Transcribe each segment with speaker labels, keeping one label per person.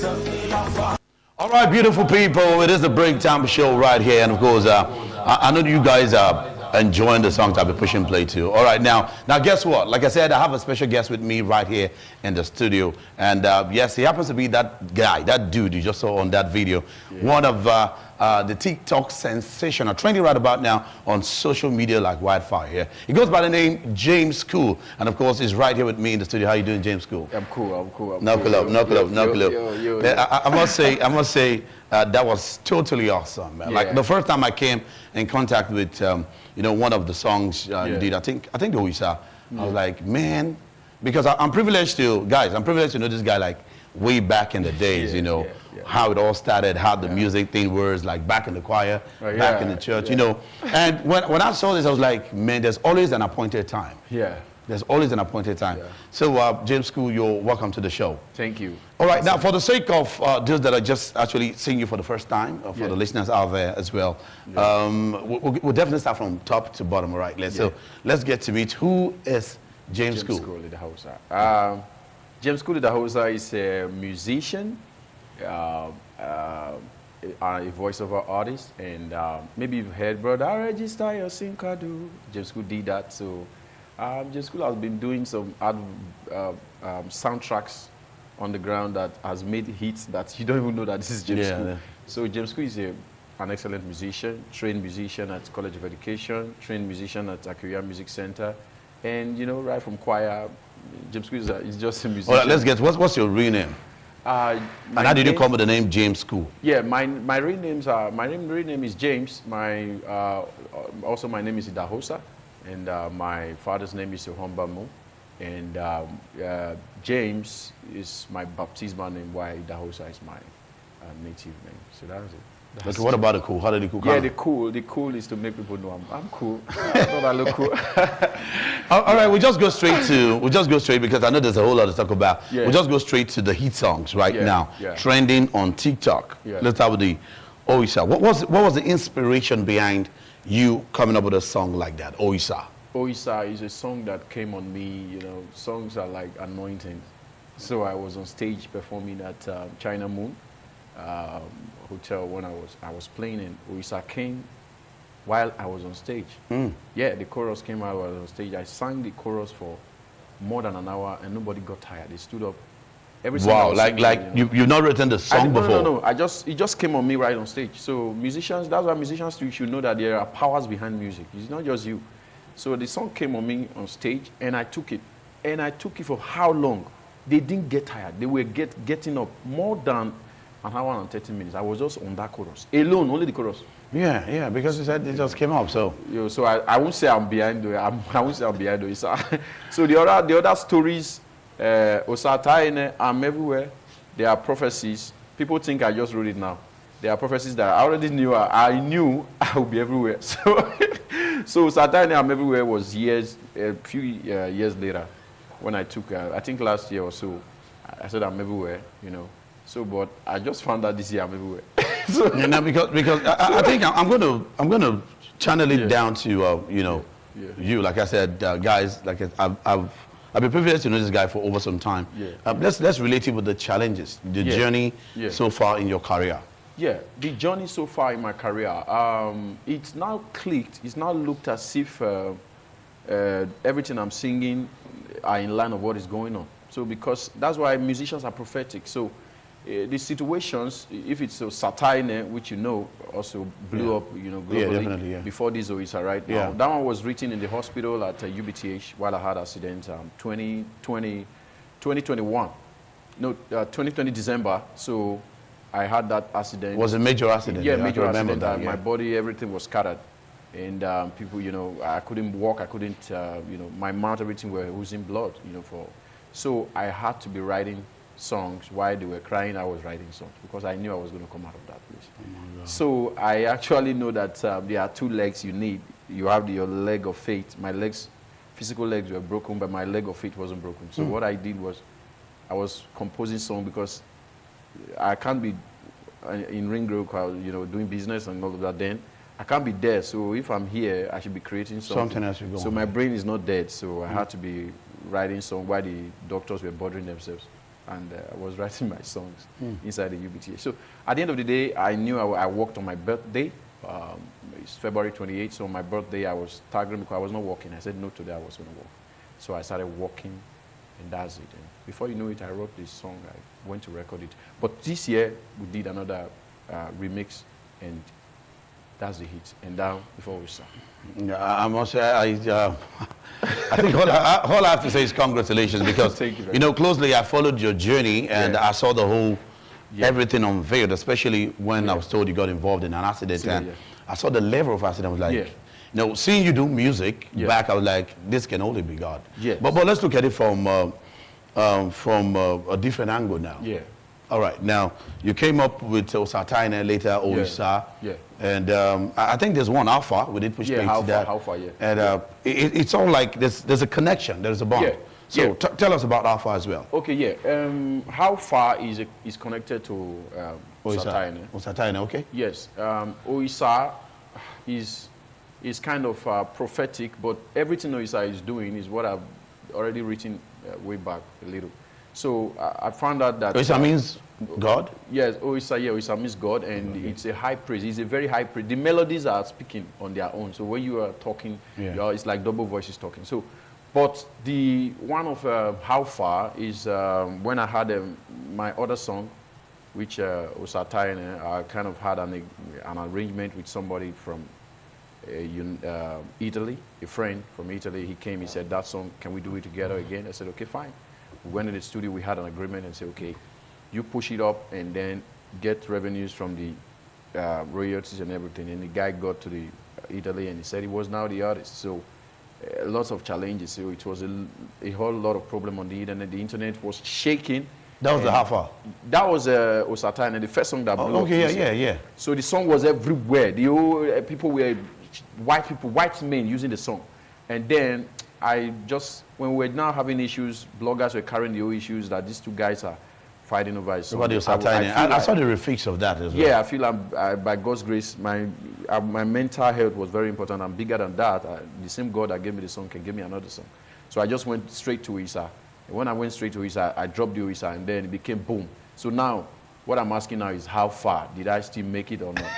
Speaker 1: All right, beautiful people, it is the Break Time Show right here, and of course, I know you guys are enjoying the songs I'll be pushing play to. All right, now guess what? Like I said, I have a special guest with me right here in the studio, and yes, he happens to be that guy, that dude you just saw on that video, one of the TikTok sensation, or trending right about now on social media like wildfire here. He goes by the name Jamescool, and of course, he's right here with me in the studio. How you doing, Jamescool?
Speaker 2: I'm cool.
Speaker 1: Knuckle up. I must say, that was totally awesome. Man. Like the first time I came in contact with, one of the songs you did, I think the Oisa, I was like, man, because I'm privileged to know this guy like way back in the days, how it all started, how the music thing was, like back in the choir, back in the church, And when I saw this, I was like, man, there's always an appointed time.
Speaker 2: Yeah.
Speaker 1: There's always an appointed time. Yeah. So, Jamescool, you're welcome to the show.
Speaker 2: Thank you.
Speaker 1: All right, now, for the sake of those that are just actually seeing you for the first time, or for the listeners out there as well, we'll definitely start from top to bottom, all right? So, let's get to meet. Who is Jamescool?
Speaker 2: Jamescool Idahosa. Jamescool Idahosa is a musician, a voiceover artist, and maybe you've heard, brother, I register your SIM card. Jamescool did that, so... Jamescool has been doing some soundtracks on the ground that has made hits that you don't even know that this is Jamescool. Yeah. So Jamescool is an excellent musician, trained musician at College of Education, trained musician at Akuya Music Center, and right from choir, Jamescool is just a musician.
Speaker 1: All right, let's get, what's your real name? And how did you come with the name Jamescool?
Speaker 2: Yeah, my real names are, my real name is James. Also my name is Idahosa. And my father's name is Yohombamu, and James is my baptismal name, while Idahosa is my native name. So that's it.
Speaker 1: But what about the cool? How did the cool come?
Speaker 2: Yeah, the cool is to make people know I'm cool. I thought I look cool.
Speaker 1: All right, we'll just go straight because I know there's a whole lot to talk about. Yeah. We'll just go straight to the hit songs right now, trending on TikTok. Yeah. Let's start with the Oisa. What was the inspiration behind you coming up with a song like that, Oisa?
Speaker 2: Oisa is a song that came on me, songs are like anointing. So I was on stage performing at China Moon Hotel when I was playing, and Oisa came while I was on stage. Yeah, the chorus came while I was on stage. I sang the chorus for more than an hour and nobody got tired. They stood up.
Speaker 1: Wow, you've not written the song before?
Speaker 2: No. It just came on me right on stage. So musicians, that's why musicians too should know that there are powers behind music. It's not just you. So the song came on me on stage, and I took it. And I took it for how long? They didn't get tired. They were getting up more than an hour and 30 minutes. I was just on that chorus. Alone, only the chorus.
Speaker 1: Yeah, because you said it just came up, so.
Speaker 2: So I won't say I'm behind the I won't say I'm behind the So the other stories, Osataine, I'm everywhere. There are prophecies. People think I just wrote it now. There are prophecies that I already knew. I knew I would be everywhere. So Osataine, I'm everywhere was a few years later when I took, I think last year or so, I said I'm everywhere, So, but I just found out this year I'm everywhere.
Speaker 1: Because I think I'm going to channel it down to you. Like I said, guys, like I've been privileged to know this guy for over some time. Yeah. Let's relate it with the challenges, the journey so far in your career.
Speaker 2: Yeah, the journey so far in my career, it's now clicked. It's now looked as if everything I'm singing are in line of what is going on. So because that's why musicians are prophetic. So the situations, if it's a satire, which also blew up, globally before this Oisa right now. That one was written in the hospital at UBTH while I had accident 2021. No, 2020 December. So I had that accident.
Speaker 1: Was a major accident?
Speaker 2: Yeah, major accident. My body, everything was scattered. And people, I couldn't walk. I couldn't, my mouth, everything were oozing blood, So I had to be writing songs. While they were crying, I was writing songs because I knew I was going to come out of that place. Oh, so I actually know that there are two legs you need. You have your leg of faith. My legs, physical legs were broken, but my leg of faith wasn't broken. So what I did was I was composing songs because I can't be in Ring Road, doing business and all of that then. I can't be dead, so if I'm here, I should be creating something
Speaker 1: else. You go
Speaker 2: so my brain is not dead, so I had to be writing songs while the doctors were bothering themselves. and I was writing my songs inside the UBTA. So at the end of the day, I knew I worked on my birthday. It's February 28th, so on my birthday I was staggering because I was not working. I said no, today I was going to work. So I started working, and that's it. And before you know it, I wrote this song. I went to record it. But this year, we did another remix, and that's the hit. And now, before we start.
Speaker 1: Yeah, I must say, I think all I have to say is congratulations, because, you know, closely I followed your journey, and I saw the whole, everything unveiled, especially when I was told you got involved in an accident. And I saw the level of accident. I was like, you know, seeing you do music back, I was like, this can only be God. But let's look at it from a different angle now. All right, now you came up with Osataine, later Oisa, and I think there's one Alpha. We did push play to that. And it's all like there's a connection, there's a bond. So tell us about Alpha as well.
Speaker 2: Okay, How Far is connected to Osataine.
Speaker 1: Osataine, okay.
Speaker 2: Yes, Oisa is kind of prophetic, but everything Oisa is doing is what I've already written way back a little. So I found out that
Speaker 1: Oisa means God?
Speaker 2: Yes, Oisa means God, and it's a high praise. It's a very high praise. The melodies are speaking on their own. So when you are talking, it's like double voices talking. So, but the one of How Far is when I had my other song, which Osataine, I kind of had an arrangement with somebody from Italy, a friend from Italy. He came, he said, that song, can we do it together again? I said, okay, fine. We went to the studio, we had an agreement and said, okay, you push it up and then get revenues from the royalties and everything. And the guy got to the Italy and he said he was now the artist. So lots of challenges. So it was a whole lot of problem on the internet. The internet was shaking.
Speaker 1: That was the How Far?
Speaker 2: That was Osataine, the first song that blew up.
Speaker 1: Okay,
Speaker 2: So the song was everywhere. The old people were white men using the song. And then when we were now having issues, bloggers were carrying the old issues that these two guys are fighting over his song.
Speaker 1: I saw the refix of that as well.
Speaker 2: Yeah, I feel by God's grace, my mental health was very important. I'm bigger than that. The same God that gave me the song can give me another song. So I just went straight to Isa. And when I went straight to Isa, I dropped the Isa, and then it became boom. So now, what I'm asking now is, how far? Did I still make it or not?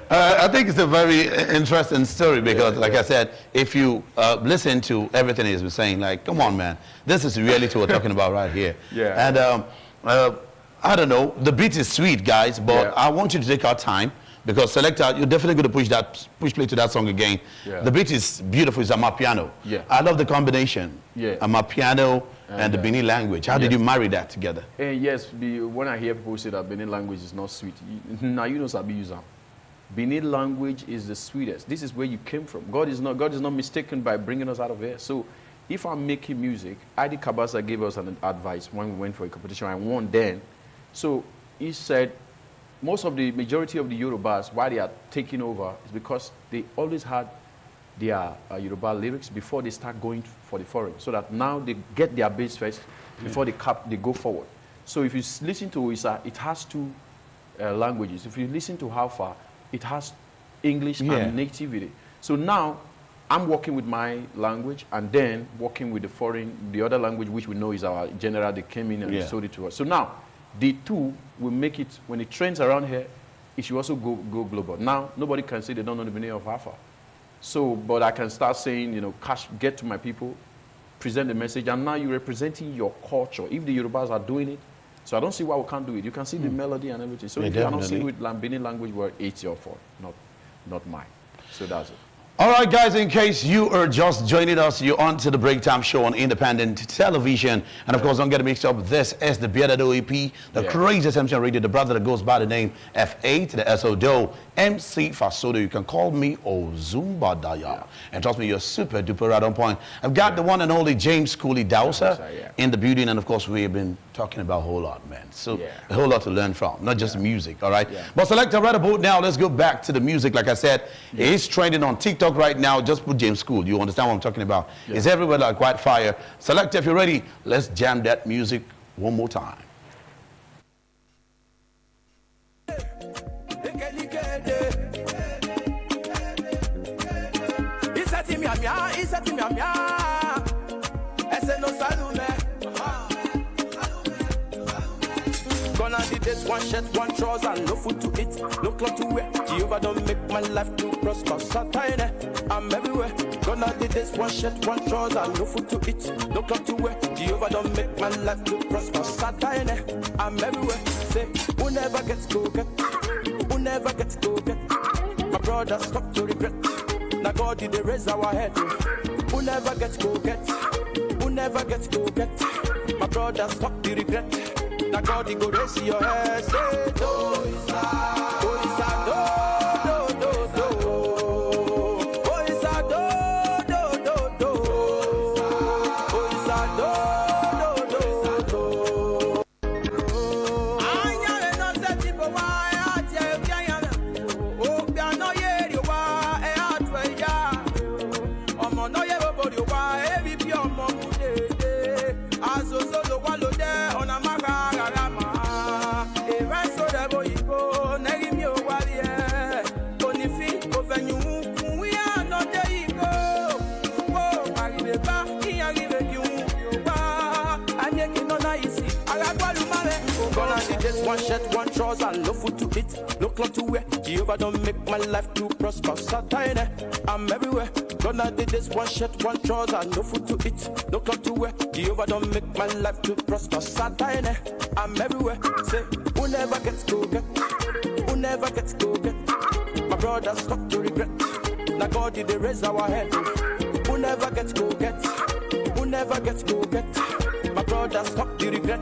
Speaker 1: I think it's a very interesting story because, like I said, if you listen to everything he's been saying, like, come on, man, this is reality we're talking about right here. And I don't know, the beat is sweet, guys, but I want you to take our time because, Selector, you're definitely going to push play to that song again. The beat is beautiful. It's Amapiano. I love the combination. Amapiano and the Benin language. How did you marry that together?
Speaker 2: Yes, when I hear people say that Benin language is not sweet, now you know Sabi use them. Benin language is the sweetest. This is where you came from. God is not mistaken by bringing us out of here. So if I'm making music, Adi Kabasa gave us an advice when we went for a competition. I won then. So he said, majority of the Yorubas, why they are taking over is because they always had their Yoruba lyrics before they start going for the foreign, so that now they get their base first before they go forward. So if you listen to Isa, it has two languages. If you listen to How Far, it has English and nativity. So now I'm working with my language and then working with the other language, which we know is our general. They came in and sold it to us. So now the two will make it, when it trends around here, it should also go global. Now nobody can say they don't know the meaning of How Far. So, but I can start saying, you know, get to my people, present the message, and now you're representing your culture. If the Yorubas are doing it, so I don't see why we can't do it. You can see the melody and everything. So if you are not singing with Benin language, well, it's your fault, not mine. So that's it.
Speaker 1: All right, guys, in case you are just joining us, you're on to the Break Time Show on independent television. And, of course, don't get it mixed up. This is the Bearded OEP, the craziest MC on radio, the brother that goes by the name F8, the SODO, MC Fasodo. You can call me Ozumba Daya. And trust me, you're super duper right on point. I've got the one and only Jamescool Dowser in the building. And, of course, we have been talking about a whole lot, man. So a whole lot to learn from, not just music, all right? But Selector, right about now, let's go back to the music. Like I said, it's trending on TikTok right now. Just put Jamescool. You understand what I'm talking about? It's everywhere like white fire. Selector, if you're ready, let's jam that music one more time.
Speaker 3: Gonna do this one shirt, one trouser, no food to eat, no cloth to wear. Jehovah don't make my life too prosper. Satire, I'm everywhere. Gonna do this one shirt, one trouser, no food to eat, no cloth to wear. Jehovah don't make my life too prosper. Satire, I'm everywhere. Say, who never gets to get, who never gets to get. My brother stop to regret. Now God did raise our head. Who never gets to get, who never gets to get. My brother stop the regret. Now God did go raise your head. Say, do is one shirt, one trouser, no food to eat, no cloth to wear. Jehovah don't make my life too prosper. Satire, I'm everywhere. Gonna do this one shirt, one trouser, no food to eat, no cloth to wear. Jehovah don't make my life too prosper. Satire, I'm everywhere. Say, who never gets to get, who never gets to get. My brother stop to regret. Now God did raise our head. Who never gets to get, who never gets to get. My brother stop the regret.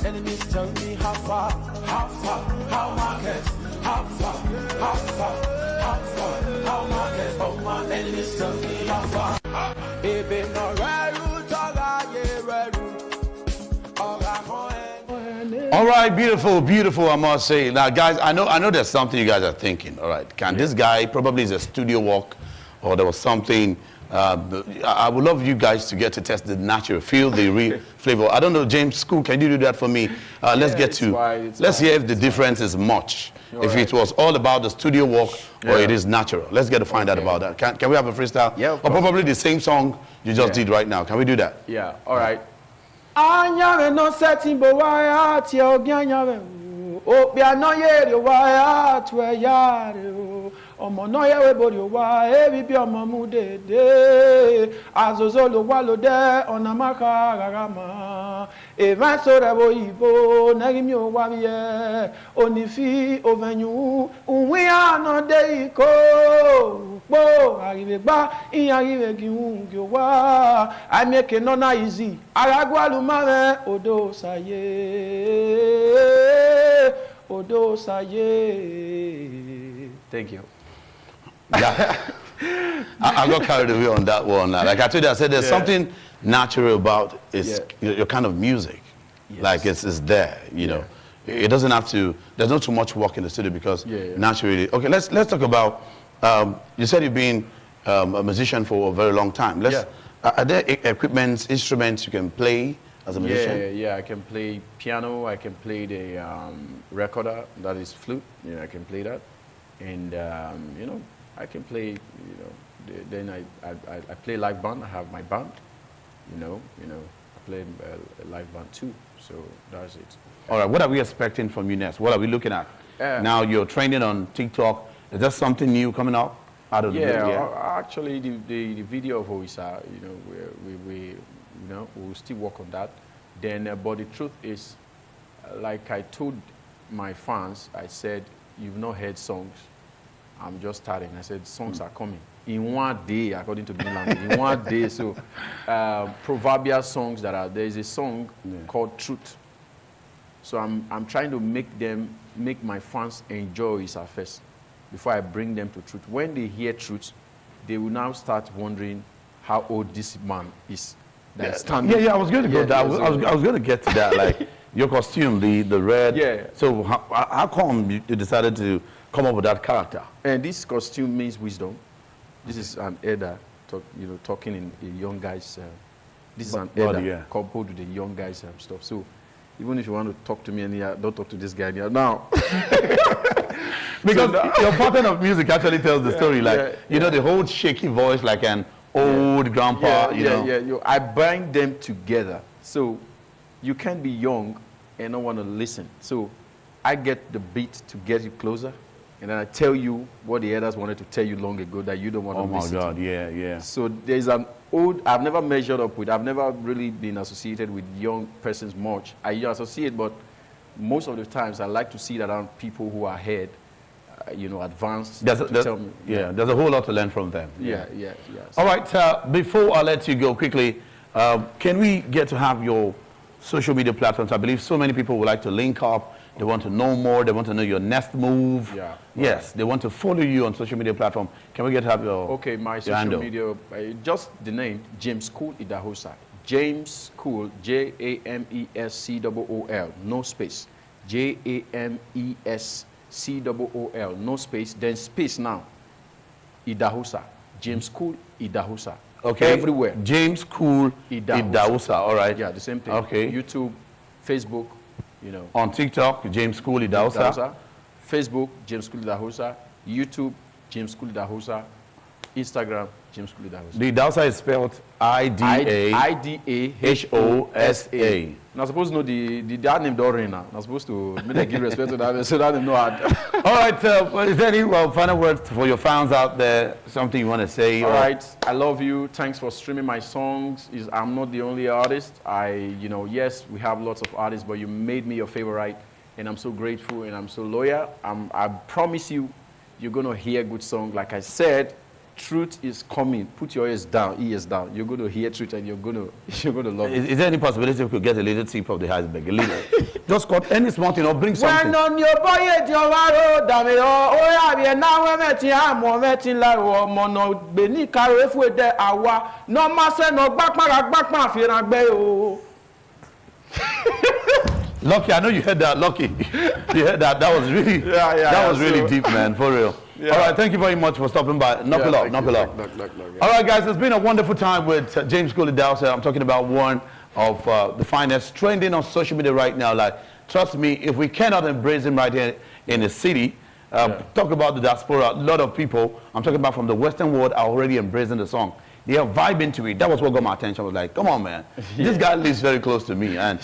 Speaker 4: Enemies tell me how far, how market, how far, how market, oh my enemies tell me how far.
Speaker 1: All right, beautiful, beautiful, I must say. Now, guys, I know there's something you guys are thinking. All right, can this guy probably is a studio walk, or there was something. I would love you guys to get to test the natural, feel the real flavor. I don't know, Jamescool, can you do that for me? Let's get to, let's hear if the difference is much. If it was all about the studio walk or it is natural. Let's get to find out about that. Can we have a freestyle?
Speaker 2: Yeah,
Speaker 1: or probably the same song you just did right now. Can we do that?
Speaker 2: Yeah, all right.
Speaker 4: Ọmọ náà yẹ wé bòrì wá ebi bí ọmọ mú dédé àzòzò ló wá ló dé ọ̀nà máka rárá mọ́ èèmà sọ̀rọ̀ ẹ̀wọ̀ ìbò nẹ́rí mi ò wá yẹ onífi òvẹ̀yìn òwìn àná dé ikó pò àrìrègbà ìyẹn àrìrègì ń wá àmìkè nọ́nà ìzì arágbálù márẹ̀ odò sàyé.
Speaker 2: Thank you.
Speaker 1: Yeah. I got carried away on that one. Like I told you, I said there's something natural about your kind of music.
Speaker 2: Yes.
Speaker 1: Like it's there, you know. It doesn't have to, there's not too much work in the studio because naturally. Okay, let's talk about, you said you've been a musician for a very long time. Are there equipments, instruments you can play as a musician?
Speaker 2: Yeah, I can play piano, I can play the recorder, that is flute, I can play that. And, you know, I can play, you know, then I play live band, I have my band, you know, I play a live band too, so that's it.
Speaker 1: All right, what are we expecting from you next? What are we looking at? Now you're training on TikTok, is there something new coming up out of the video?
Speaker 2: Actually the video of Oisa, you know, we'll still work on that. Then, but the truth is, like I told my fans, I said, you've not heard songs. I'm just starting. I said, songs are coming. In one day, according to the language, in one day. So, proverbial songs that are, there is a song called Truth. So I'm trying to make my fans enjoy Isa first before I bring them to Truth. When they hear Truth, they will now start wondering how old this man is.
Speaker 1: Yeah,
Speaker 2: That's standing.
Speaker 1: yeah, I was going to go
Speaker 2: Yeah,
Speaker 1: there.
Speaker 2: yeah,
Speaker 1: I was going to get to that. Like your costume, the red.
Speaker 2: Yeah.
Speaker 1: So how come you decided to come up with that character?
Speaker 2: And this costume means wisdom. This is an elder, talking in a young guy's. This is an elder
Speaker 1: yeah.
Speaker 2: coupled with the young guy's stuff. So even if you want to talk to me anyhow, don't talk to this guy anyhow. Now.
Speaker 1: Because your pattern of music actually tells the story. Like you know, the whole shaky voice, like an old grandpa. You know.
Speaker 2: I bind them together. So you can't be young and not want to listen. So I get the beat to get you closer, and then I tell you what the elders wanted to tell you long ago that you don't want to listen.
Speaker 1: Oh my God, yeah.
Speaker 2: So there's an old, I've never measured up with, I've never really been associated with young persons much. I associate, but most of the times I like to see that around people who are ahead, advanced tell me.
Speaker 1: Yeah, there's a whole lot to learn from them.
Speaker 2: Yeah.
Speaker 1: All right, before I let you go quickly, can we get to have your social media platforms? I believe so many people would like to link up. They want to know more. They want to know your next move.
Speaker 2: Yeah.
Speaker 1: Yes, they want to follow you on social media platform. Can we get to have your
Speaker 2: Okay, my
Speaker 1: your
Speaker 2: social
Speaker 1: handle?
Speaker 2: media, just the name, Jamescool Idahosa. Jamescool, Jamescool, no space. Jamescool, no space, then space now. Idahosa. Jamescool Idahosa.
Speaker 1: Okay.
Speaker 2: Everywhere.
Speaker 1: Jamescool Idahosa. All right.
Speaker 2: Yeah, the same thing.
Speaker 1: Okay.
Speaker 2: YouTube, Facebook,
Speaker 1: On TikTok, Jamescool Idahosa.
Speaker 2: Facebook, Jamescool Idahosa. YouTube, Jamescool Idahosa. Instagram, Jamescool Idahosa.
Speaker 1: The Idahosa is spelled I-D-A-H-O-S-A.
Speaker 2: Now, supposed to know that name don't ring now. Not supposed to make give respect to that, so that name no hard.
Speaker 1: All right, is there any final words for your fans out there? Something you want to say?
Speaker 2: All right, I love you. Thanks for streaming my songs. I'm not the only artist. Yes, we have lots of artists, but you made me your favorite, and I'm so grateful and I'm so loyal. I promise you, you're gonna hear good song. Like I said, truth is coming. Put your ears down. You're going to hear truth and you're going to love it.
Speaker 1: Is there any possibility we could get a little tip of the iceberg? A little. Just cut any small thing or bring something.
Speaker 4: When on your boy,
Speaker 1: Lucky, I know you heard that. Lucky, you heard that. That was really, that was really deep, man. For real. Yeah. All right, thank you very much for stopping by. Knock it up. All right, guys, it's been a wonderful time with Jamescool Idahosa. I'm talking about one of the finest trending on social media right now. Like, trust me, if we cannot embrace him right here in the city, talk about the diaspora. A lot of people, I'm talking about from the Western world, are already embracing the song. They are vibing to it. That was what got my attention. I was like, come on, man. This guy lives very close to me. And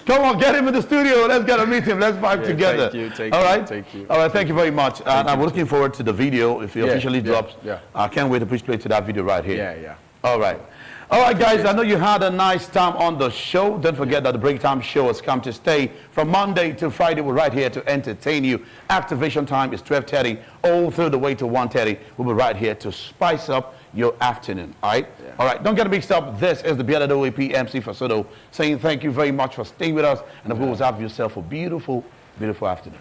Speaker 1: come on, get him in the studio. Let's get to meet him. Let's vibe together.
Speaker 2: Thank you.
Speaker 1: All right, thank you very much. And I'm looking forward to the video if it officially drops. I can't wait to push play to that video right here. All right. All right, guys, I know you had a nice time on the show. Don't forget that the Break Time Show has come to stay. From Monday to Friday, we're right here to entertain you. Activation time is 12:30 all through the way to 1:30. We'll be right here to spice up your afternoon. All right? All right, don't get mixed up. This is the BLWAP MC Fasodo saying thank you very much for staying with us. And of course, have yourself a beautiful, beautiful afternoon.